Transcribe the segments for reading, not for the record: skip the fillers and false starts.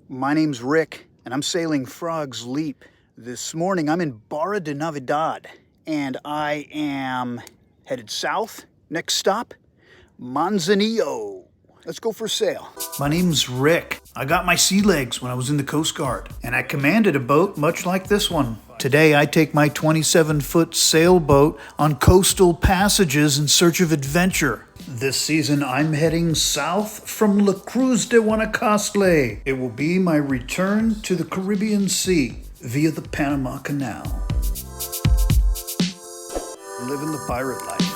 My name's Rick, and I'm sailing Frog's Leap. This morning I'm in Barra de Navidad, and I am headed south. Next stop, Manzanillo. Let's go for a sail. My name's Rick. I got my sea legs when I was in the Coast Guard, and I commanded a boat much like this one. Today I take my 27-foot sailboat on coastal passages in search of adventure. This season I'm heading south from La Cruz de Guanacaste. It will be my return to the Caribbean Sea via the Panama Canal. Living the pirate life.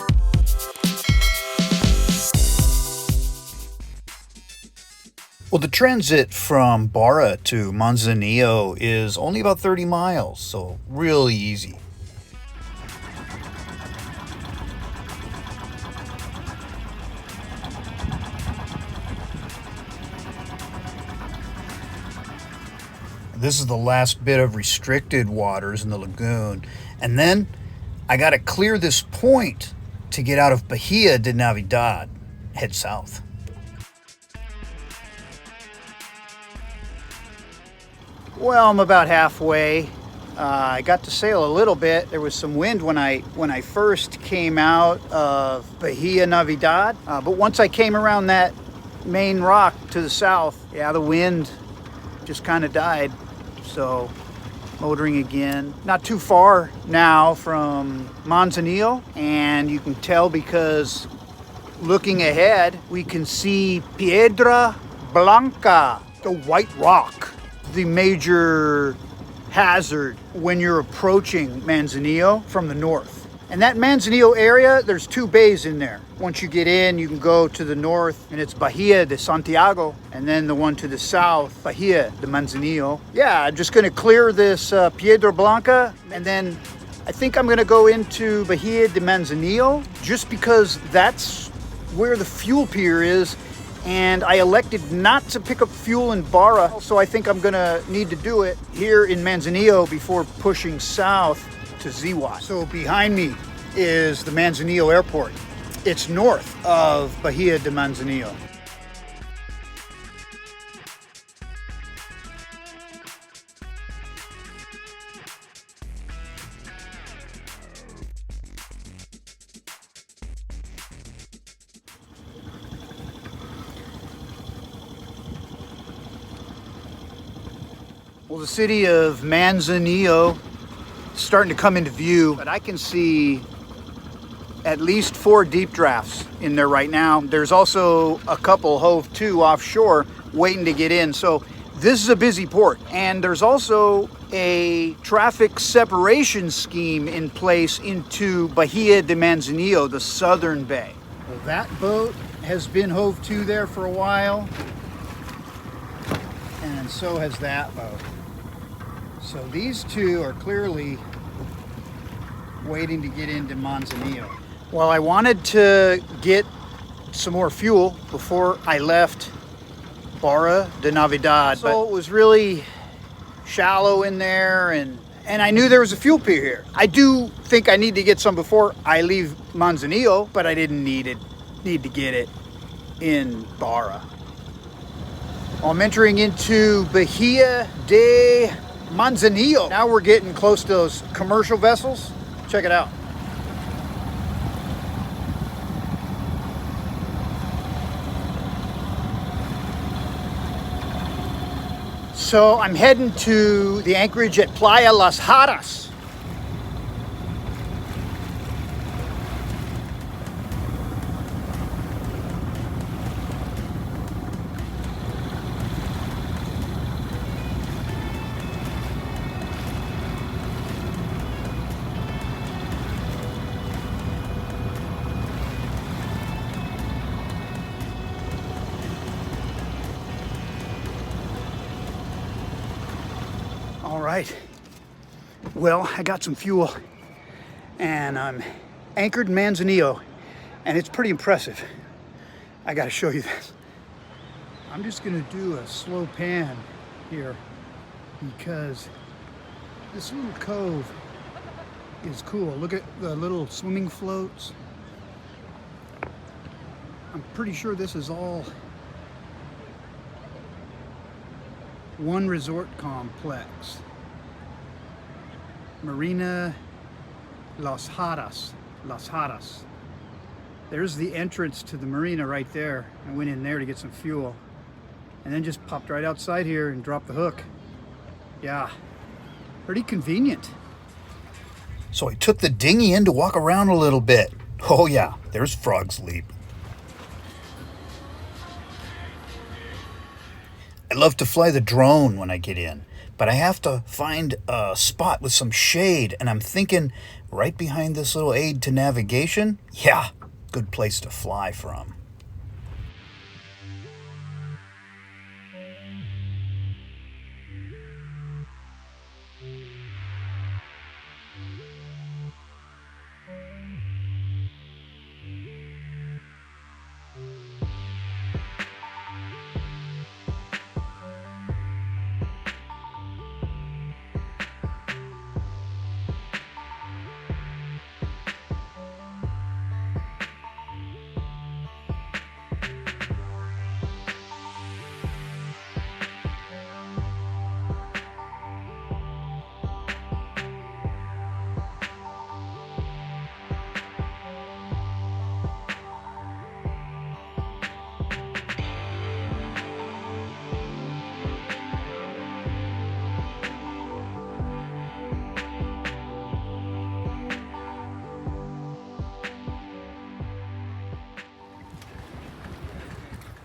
Well, the transit from Barra to Manzanillo is only about 30 miles, so really easy. This is the last bit of restricted waters in the lagoon, and then I gotta clear this point to get out of Barra de Navidad, head south. Well, I'm about halfway. I got to sail a little bit. There was some wind when I first came out of Barra Navidad, but once I came around that main rock to the south, yeah, the wind just kind of died. So, motoring again. Not too far now from Manzanillo, and you can tell because looking ahead, we can see Piedra Blanca, the white rock. The major hazard when you're approaching Manzanillo from the north. And that Manzanillo area, there's two bays in there. Once you get in, you can go to the north, and it's Bahia de Santiago, and then the one to the south, Bahia de Manzanillo. Yeah, I'm just gonna clear this Piedra Blanca, and then I think I'm gonna go into Bahia de Manzanillo, just because that's where the fuel pier is. And I elected not to pick up fuel in Barra, so I think I'm gonna need to do it here in Manzanillo before pushing south to Ziwa. So behind me is the Manzanillo airport. It's north of Bahia de Manzanillo. Well, the city of Manzanillo is starting to come into view, but I can see at least 4 deep drafts in there right now. There's also a couple hove to offshore waiting to get in. So this is a busy port, and there's also a traffic separation scheme in place into Bahia de Manzanillo, the southern bay. Well, that boat has been hove to there for a while, and so has that boat. So these two are clearly waiting to get into Manzanillo. Well, I wanted to get some more fuel before I left Barra de Navidad. So it was really shallow in there, and I knew there was a fuel pier here. I do think I need to get some before I leave Manzanillo, but I didn't need to get it in Barra. I'm entering into Bahia de Manzanillo. Now we're getting close to those commercial vessels. Check it out. So I'm heading to the anchorage at Playa Las Hadas. All right, well, I got some fuel and I'm anchored in Manzanillo, and it's pretty impressive. I gotta show you this. I'm just gonna do a slow pan here because this little cove is cool. Look at the little swimming floats. I'm pretty sure this is all one resort complex. Marina Las Hadas. Las Hadas. There's the entrance to the marina right there. I went in there to get some fuel and then just popped right outside here and dropped the hook. Yeah, pretty convenient. So I took the dinghy in to walk around a little bit. Oh yeah, there's Frog's Leap. I love to fly the drone when I get in, but I have to find a spot with some shade, and I'm thinking right behind this little aid to navigation, yeah, good place to fly from.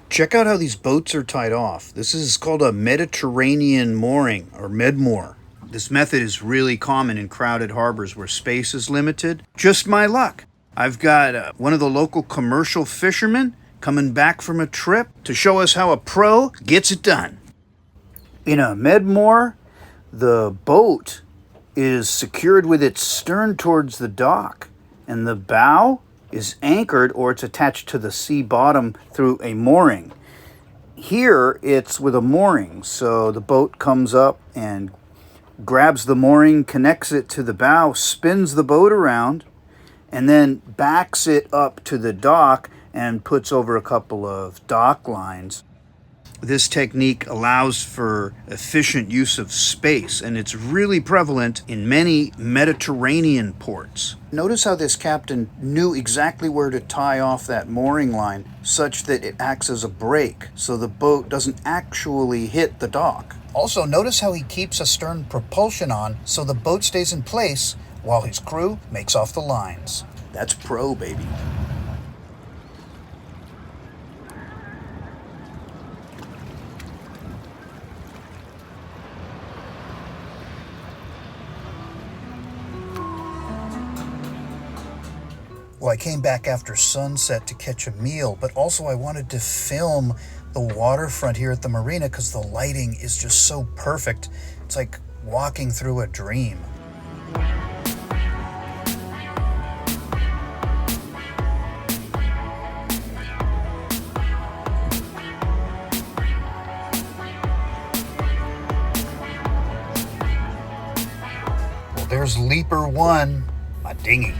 Check out how these boats are tied off. This is called a Mediterranean mooring, or Medmoor. This method is really common in crowded harbors where space is limited. Just my luck. I've got one of the local commercial fishermen coming back from a trip to show us how a pro gets it done. In a Medmoor, the boat is secured with its stern towards the dock, and the bow is anchored or it's attached to the sea bottom through a mooring. Here it's with a mooring, so the boat comes up and grabs the mooring, connects it to the bow, spins the boat around, and then backs it up to the dock and puts over a couple of dock lines. This technique allows for efficient use of space, and it's really prevalent in many Mediterranean ports. Notice how this captain knew exactly where to tie off that mooring line such that it acts as a brake, so the boat doesn't actually hit the dock. Also, notice how he keeps a stern propulsion on so the boat stays in place while his crew makes off the lines. That's pro, baby. Well, I came back after sunset to catch a meal, but also I wanted to film the waterfront here at the marina because the lighting is just so perfect. It's like walking through a dream. Well, there's Leaper 1, my dinghy.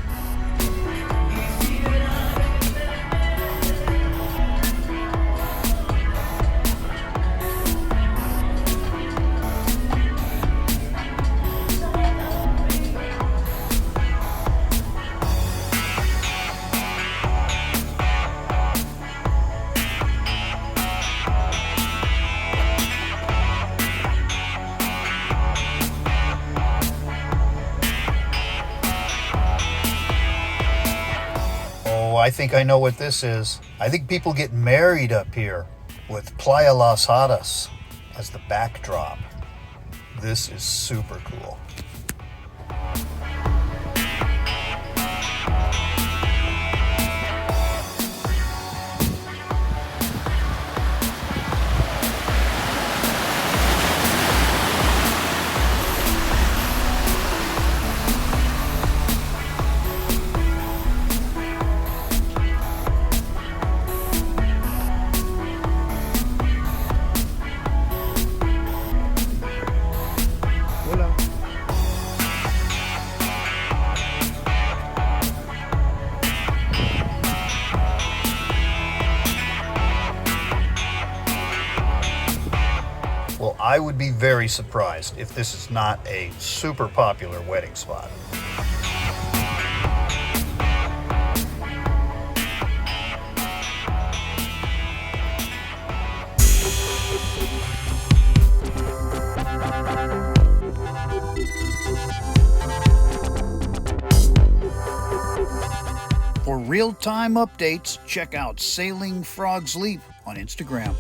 I think I know what this is. I think people get married up here with Playa Las Hadas as the backdrop. This is super cool. would be very surprised if this is not a super popular wedding spot. For real-time updates, check out Sailing Frogs Leap on Instagram.